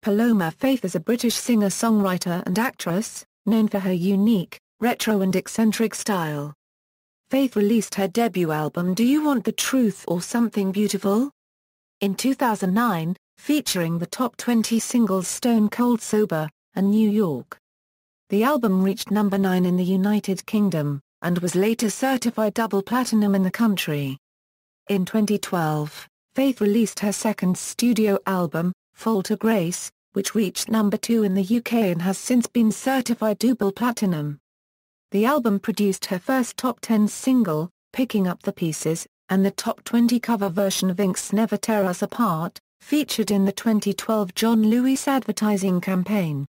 Paloma Faith is a British singer-songwriter and actress, known for her unique, retro and eccentric style. Faith released her debut album Do You Want the Truth or Something Beautiful? In 2009, featuring the top 20 singles Stone Cold Sober, and New York. The album reached number 9 in the United Kingdom, and was later certified double platinum in the country. In 2012, Faith released her second studio album, Fall to Grace, which reached number 2 in the UK and has since been certified double platinum. The album produced her first top 10 single, Picking Up the Pieces, and the top 20 cover version of INXS' Never Tear Us Apart, featured in the 2012 John Lewis advertising campaign.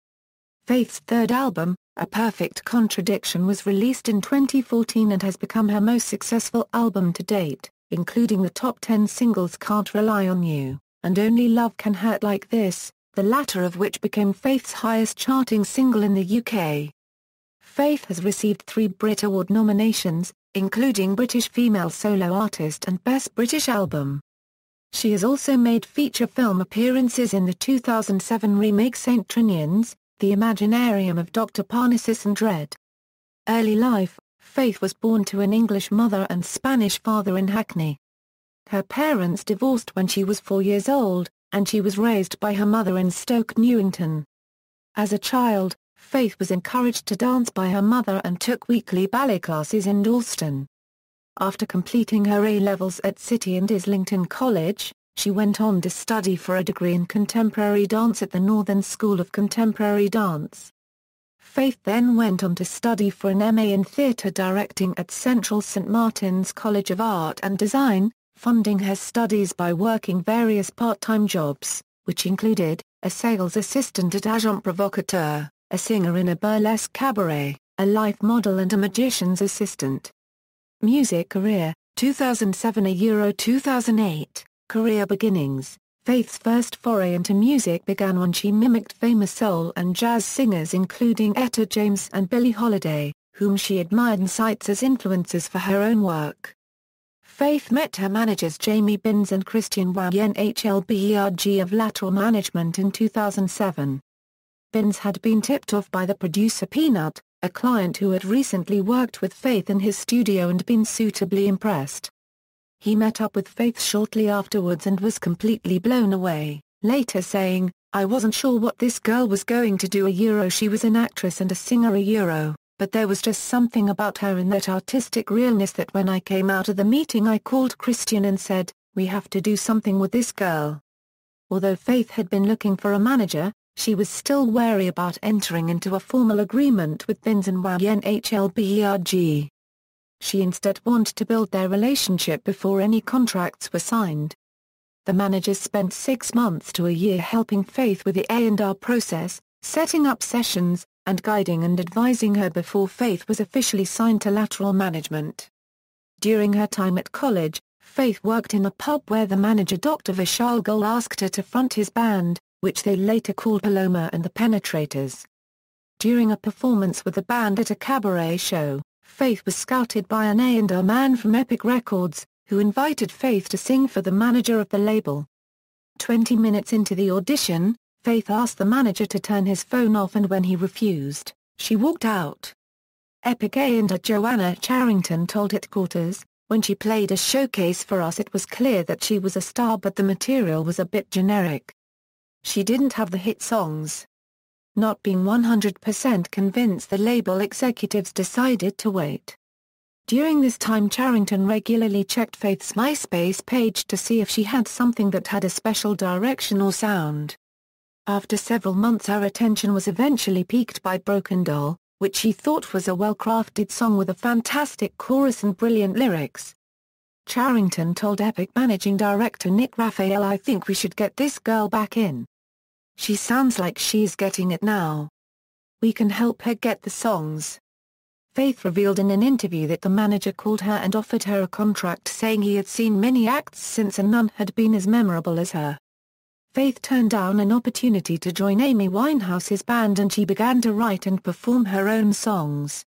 Faith's third album, A Perfect Contradiction, was released in 2014 and has become her most successful album to date, including the top 10 singles Can't Rely on You, and Only Love Can Hurt Like This, the latter of which became Faith's highest charting single in the UK. Faith has received 3 Brit Award nominations, including British Female Solo Artist and Best British Album. She has also made feature film appearances in the 2007 remake St. Trinian's, The Imaginarium of Dr. Parnassus and Dread. Early life: Faith was born to an English mother and Spanish father in Hackney. Her parents divorced when she was 4 years old, and she was raised by her mother in Stoke Newington. As a child, Faith was encouraged to dance by her mother and took weekly ballet classes in Dalston. After completing her A-levels at City and Islington College, she went on to study for a degree in contemporary dance at the Northern School of Contemporary Dance. Faith then went on to study for an MA in theatre directing at Central St Martin's College of Art and Design, funding her studies by working various part-time jobs, which included a sales assistant at Agent Provocateur, a singer in a burlesque cabaret, a life model and a magician's assistant. Music career: 2007 – 2008, career beginnings. Faith's first foray into music began when she mimicked famous soul and jazz singers including Etta James and Billie Holiday, whom she admired and cites as influences for her own work. Faith met her managers Jamie Binns and Christian Ynhlberg of Lateral Management in 2007. Binns had been tipped off by the producer Peanut, a client who had recently worked with Faith in his studio and been suitably impressed. He met up with Faith shortly afterwards and was completely blown away, later saying, "I wasn't sure what this girl was going to do. She was an actress and a singer, but there was just something about her in that artistic realness that when I came out of the meeting I called Christian and said, we have to do something with this girl." Although Faith had been looking for a manager, she was still wary about entering into a formal agreement with Binns and Ynhlberg. She instead wanted to build their relationship before any contracts were signed. The managers spent 6 months to a year helping Faith with the A&R process, setting up sessions, and guiding and advising her before Faith was officially signed to Lateral Management. During her time at college, Faith worked in a pub where the manager Dr. Vishal Goel asked her to front his band, which they later called Paloma and the Penetrators. During a performance with the band at a cabaret show, Faith was scouted by an A&R man from Epic Records, who invited Faith to sing for the manager of the label. 20 minutes into the audition, Faith asked the manager to turn his phone off, and when he refused, she walked out. Epic A&R Joanna Charrington told Headquarters, "When she played a showcase for us it was clear that she was a star, but the material was a bit generic. She didn't have the hit songs." Not being 100% convinced, the label executives decided to wait. During this time Charrington regularly checked Faith's MySpace page to see if she had something that had a special direction or sound. After several months her attention was eventually piqued by Broken Doll, which she thought was a well-crafted song with a fantastic chorus and brilliant lyrics. Charrington told Epic managing director Nick Raphael, "I think we should get this girl back in. She sounds like she's getting it now. We can help her get the songs." Faith revealed in an interview that the manager called her and offered her a contract, saying he had seen many acts since and none had been as memorable as her. Faith turned down an opportunity to join Amy Winehouse's band and she began to write and perform her own songs.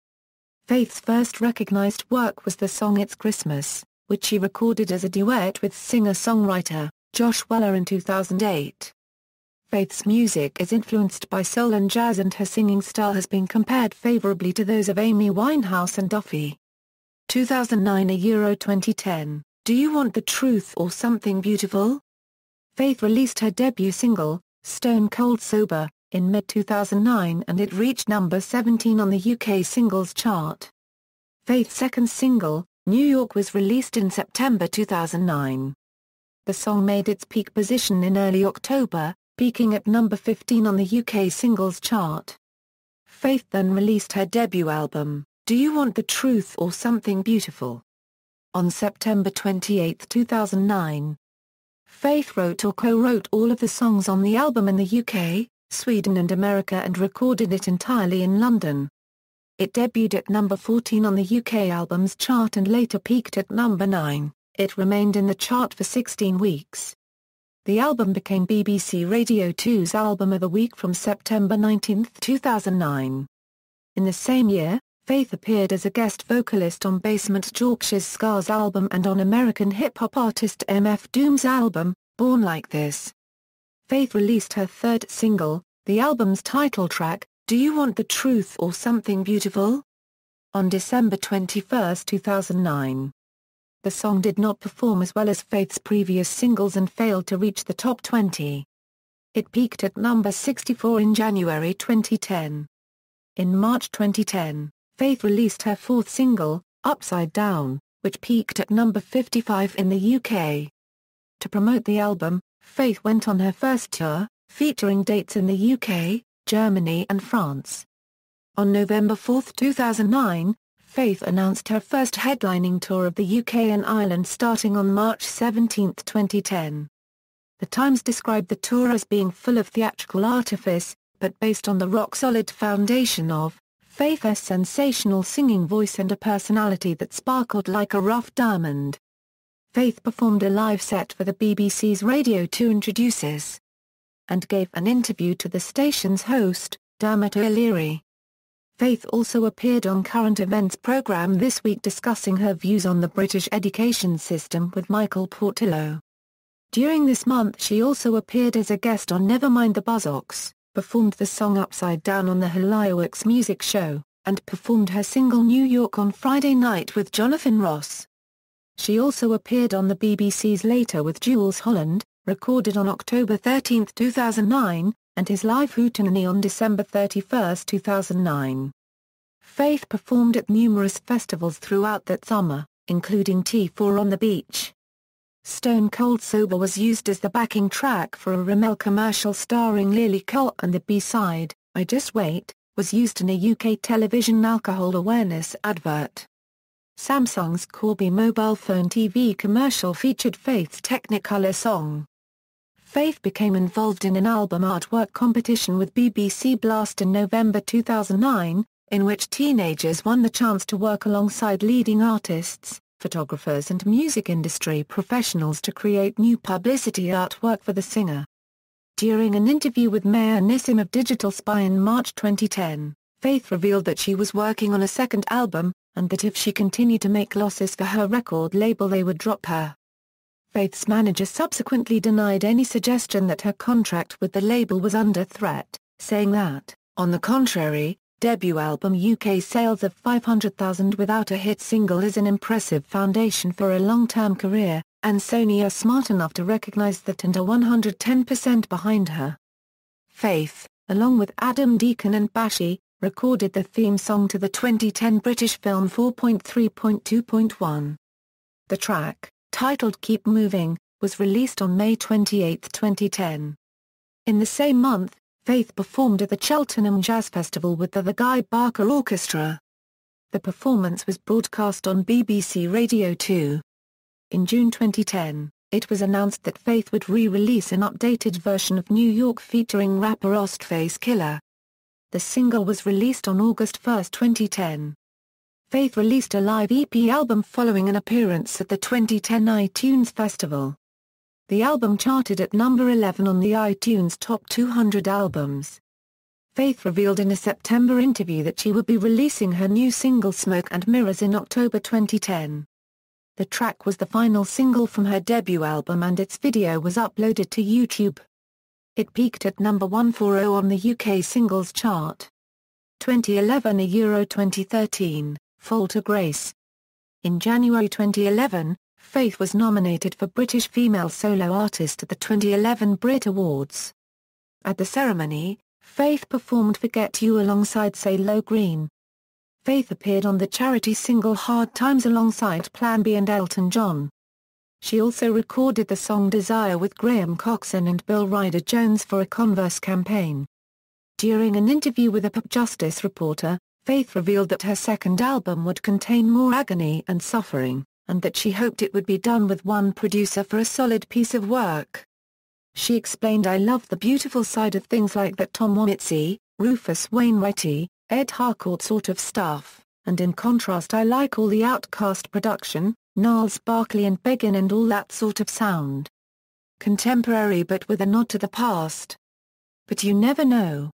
Faith's first recognized work was the song It's Christmas, which she recorded as a duet with singer-songwriter Josh Weller in 2008. Faith's music is influenced by soul and jazz, and her singing style has been compared favorably to those of Amy Winehouse and Duffy. 2009 Euro 2010, Do You Want the Truth or Something Beautiful? Faith released her debut single, Stone Cold Sober, in mid-2009, and it reached number 17 on the UK singles chart. Faith's second single, New York, was released in September 2009. The song made its peak position in early October, peaking at number 15 on the UK singles chart. Faith then released her debut album, Do You Want the Truth or Something Beautiful? On September 28, 2009. Faith wrote or co-wrote all of the songs on the album in the UK, Sweden and America, and recorded it entirely in London. It debuted at number 14 on the UK albums chart and later peaked at number 9. It remained in the chart for 16 weeks. The album became BBC Radio 2's Album of the Week from September 19, 2009. In the same year, Faith appeared as a guest vocalist on Basement Jaxx's Scars album and on American hip-hop artist MF Doom's album, Born Like This. Faith released her third single, the album's title track, Do You Want the Truth or Something Beautiful? On December 21, 2009. The song did not perform as well as Faith's previous singles and failed to reach the top 20. It peaked at number 64 in January 2010. In March 2010, Faith released her fourth single, Upside Down, which peaked at number 55 in the UK. To promote the album, Faith went on her first tour, featuring dates in the UK, Germany and France. On November 4, 2009, Faith announced her first headlining tour of the UK and Ireland starting on March 17, 2010. The Times described the tour as being full of theatrical artifice, but based on the rock-solid foundation of Faith's sensational singing voice and a personality that sparkled like a rough diamond. Faith performed a live set for the BBC's Radio 2 Introduces, and gave an interview to the station's host, Dermot O'Leary. Faith also appeared on Current Events programme This Week discussing her views on the British education system with Michael Portillo. During this month she also appeared as a guest on Nevermind the Buzzcocks, performed the song Upside Down on the Hollyoaks Music Show, and performed her single New York on Friday night with Jonathan Ross. She also appeared on the BBC's Later with Jools Holland, recorded on October 13, 2009, and his live Hootenanny on December 31, 2009. Faith performed at numerous festivals throughout that summer, including T4 on the Beach. Stone Cold Sober was used as the backing track for a Rimmel commercial starring Lily Cole, and the B-side, I Just Wait, was used in a UK television alcohol awareness advert. Samsung's Corby mobile phone TV commercial featured Faith's Technicolor song. Faith became involved in an album artwork competition with BBC Blast in November 2009, in which teenagers won the chance to work alongside leading artists, photographers and music industry professionals to create new publicity artwork for the singer. During an interview with Mayor Nissim of Digital Spy in March 2010, Faith revealed that she was working on a second album, and that if she continued to make losses for her record label they would drop her. Faith's manager subsequently denied any suggestion that her contract with the label was under threat, saying that, on the contrary, debut album UK sales of 500,000 without a hit single is an impressive foundation for a long-term career, and Sony are smart enough to recognise that and are 110% behind her. Faith, along with Adam Deacon and Bashi, recorded the theme song to the 2010 British film 4.3.2.1. The track, titled Keep Moving, was released on May 28, 2010. In the same month, Faith performed at the Cheltenham Jazz Festival with the Guy Barker Orchestra. The performance was broadcast on BBC Radio 2. In June 2010, it was announced that Faith would re-release an updated version of New York featuring rapper Ghostface Killah. The single was released on August 1, 2010. Faith released a live EP album following an appearance at the 2010 iTunes Festival. The album charted at number 11 on the iTunes Top 200 Albums. Faith revealed in a September interview that she would be releasing her new single Smoke and Mirrors in October 2010. The track was the final single from her debut album and its video was uploaded to YouTube. It peaked at number 140 on the UK singles chart. 2011 Euro 2013, Fall to Grace. In January 2011, Faith was nominated for British Female Solo Artist at the 2011 Brit Awards. At the ceremony, Faith performed Forget You alongside CeeLo Green. Faith appeared on the charity single Hard Times alongside Plan B and Elton John. She also recorded the song Desire with Graham Coxon and Bill Ryder Jones for a Converse campaign. During an interview with a Pop Justice reporter, Faith revealed that her second album would contain more agony and suffering, and that she hoped it would be done with one producer for a solid piece of work. She explained, "I love the beautiful side of things like that Tom Waitsy, Rufus Wainwrighty, Ed Harcourt sort of stuff, and in contrast I like all the Outkast production, Gnarls Barkley and Beggin' and all that sort of sound. Contemporary but with a nod to the past. But you never know.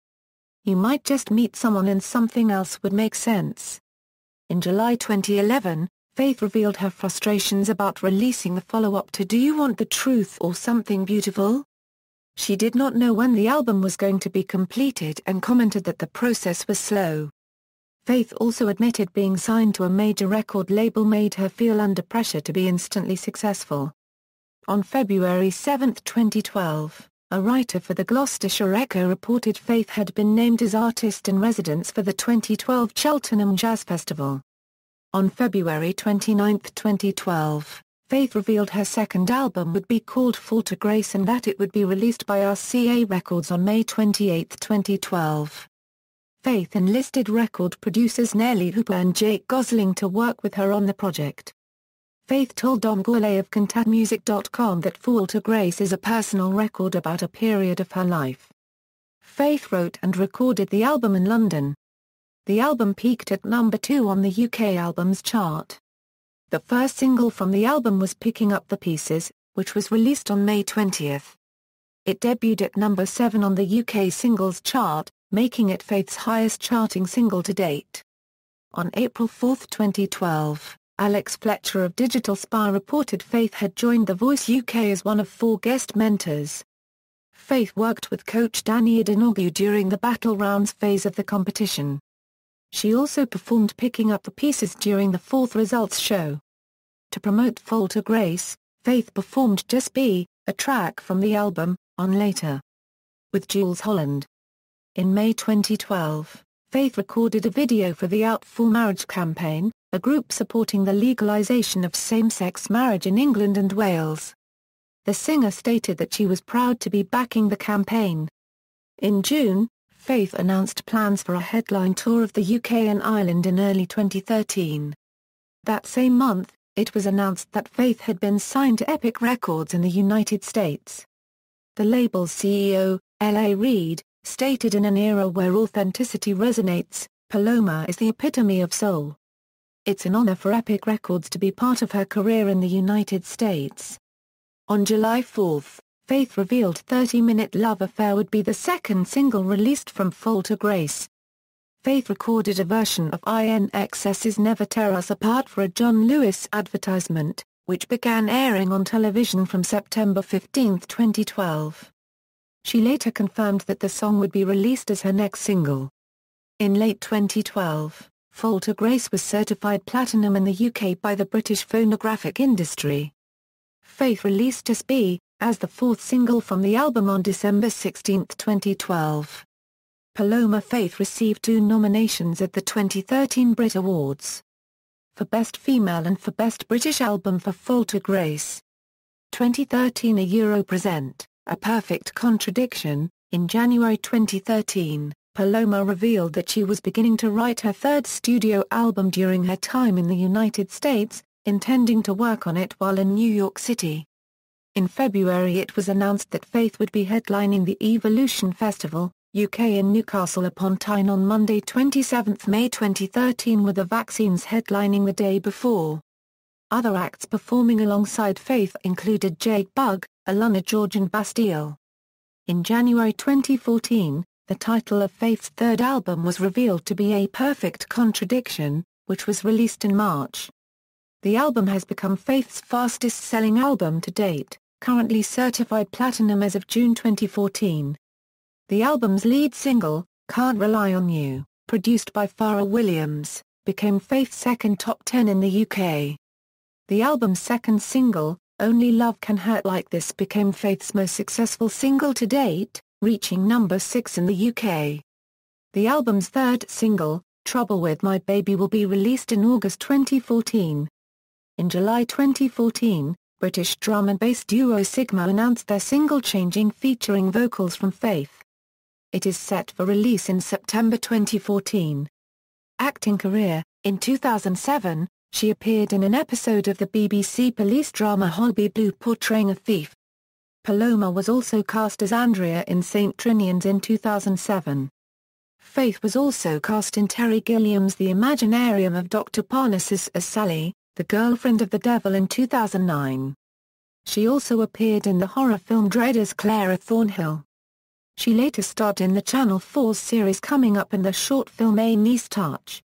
You might just meet someone and something else would make sense." In July 2011, Faith revealed her frustrations about releasing the follow-up to Do You Want the Truth or Something Beautiful? She did not know when the album was going to be completed and commented that the process was slow. Faith also admitted being signed to a major record label made her feel under pressure to be instantly successful. On February 7, 2012, a writer for the Gloucestershire Echo reported Faith had been named as Artist in Residence for the 2012 Cheltenham Jazz Festival. On February 29, 2012, Faith revealed her second album would be called Fall to Grace and that it would be released by RCA Records on May 28, 2012. Faith enlisted record producers Nelly Hooper and Jake Gosling to work with her on the project. Faith told Dom Gourlay of CantatMusic.com that Fall to Grace is a personal record about a period of her life. Faith wrote and recorded the album in London. The album peaked at number 2 on the UK Albums Chart. The first single from the album was Picking Up the Pieces, which was released on May 20. It debuted at number 7 on the UK Singles Chart, making it Faith's highest charting single to date. On April 4, 2012, Alex Fletcher of Digital Spy reported Faith had joined The Voice UK as one of 4 guest mentors. Faith worked with coach Danny Adenogu during the battle rounds phase of the competition. She also performed Picking Up the Pieces during the 4th results show. To promote Fall to Grace, Faith performed Just Be, a track from the album, on Later, with Jools Holland. In May 2012, Faith recorded a video for the Out for Marriage campaign, a group supporting the legalization of same-sex marriage in England and Wales. The singer stated that she was proud to be backing the campaign. In June, Faith announced plans for a headline tour of the UK and Ireland in early 2013. That same month, it was announced that Faith had been signed to Epic Records in the United States. The label's CEO, L.A. Reid, stated, "In an era where authenticity resonates, Paloma is the epitome of soul. It's an honor for Epic Records to be part of her career in the United States." On July 4, Faith revealed 30-Minute Love Affair would be the second single released from Fall to Grace. Faith recorded a version of INXS's Never Tear Us Apart for a John Lewis advertisement, which began airing on television from September 15, 2012. She later confirmed that the song would be released as her next single. In late 2012, Fall to Grace was certified platinum in the UK by the British phonographic industry. Faith released Just Be, as the 4th single from the album on December 16, 2012. Paloma Faith received 2 nominations at the 2013 Brit Awards. For Best Female and for Best British Album for Fall to Grace. 2013 A Euro Present, A Perfect Contradiction. In January 2013, Paloma revealed that she was beginning to write her 3rd studio album during her time in the United States, intending to work on it while in New York City. In February it was announced that Faith would be headlining the Evolution Festival, UK in Newcastle upon Tyne on Monday 27 May 2013 with the Vaccines headlining the day before. Other acts performing alongside Faith included Jake Bugg, Alana George and Bastille. In January 2014, the title of Faith's 3rd album was revealed to be A Perfect Contradiction, which was released in March. The album has become Faith's fastest-selling album to date, currently certified platinum as of June 2014. The album's lead single, Can't Rely on You, produced by Pharrell Williams, became Faith's second top 10 in the UK. The album's second single, Only Love Can Hurt Like This, became Faith's most successful single to date, reaching number 6 in the UK. The album's third single, Trouble With My Baby, will be released in August 2014. In July 2014, British drum and bass duo Sigma announced their single Changing, featuring vocals from Faith. It is set for release in September 2014. Acting career: in 2007, she appeared in an episode of the BBC police drama Holby Blue portraying a thief. Paloma was also cast as Andrea in St. Trinian's in 2007. Faith was also cast in Terry Gilliam's The Imaginarium of Dr. Parnassus as Sally, the girlfriend of the devil, in 2009. She also appeared in the horror film Dread as Clara Thornhill. She later starred in the Channel 4's series Coming Up and the short film A Nice Touch.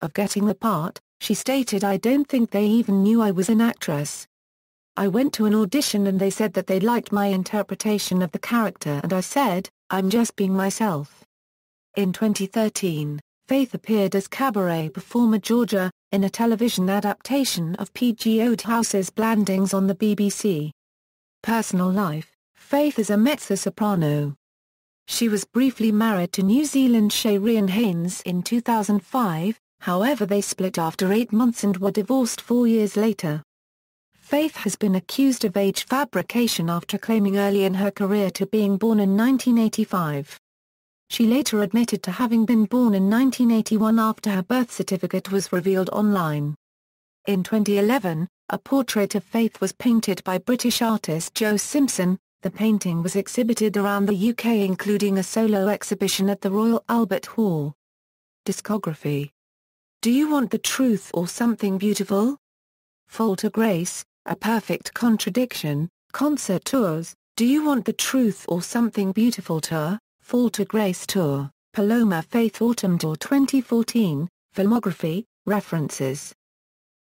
Of getting the part, she stated, "I don't think they even knew I was an actress. I went to an audition and they said that they liked my interpretation of the character and I said, I'm just being myself." In 2013, Faith appeared as cabaret performer Georgia, in a television adaptation of P.G. Wodehouse's Blandings on the BBC. Personal life: Faith is a mezzo-soprano. She was briefly married to New Zealand Sharian Haynes in 2005, however they split after 8 months and were divorced 4 years later. Faith has been accused of age fabrication after claiming early in her career to being born in 1985. She later admitted to having been born in 1981 after her birth certificate was revealed online. In 2011, a portrait of Faith was painted by British artist Joe Simpson. The painting was exhibited around the UK, including a solo exhibition at the Royal Albert Hall. Discography: Do You Want the Truth or Something Beautiful? Fall to Grace, A Perfect Contradiction, Concert Tours, Do You Want the Truth or Something Beautiful Tour, Fall to Grace Tour, Paloma Faith Autumn Tour 2014, Filmography, References.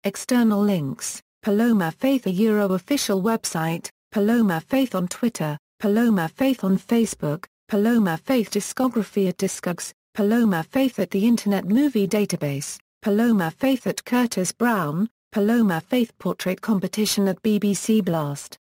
External links: Paloma Faith official website, Paloma Faith on Twitter, Paloma Faith on Facebook, Paloma Faith discography at Discogs, Paloma Faith at the Internet Movie Database, Paloma Faith at Curtis Brown, Paloma Faith portrait competition at BBC Blast.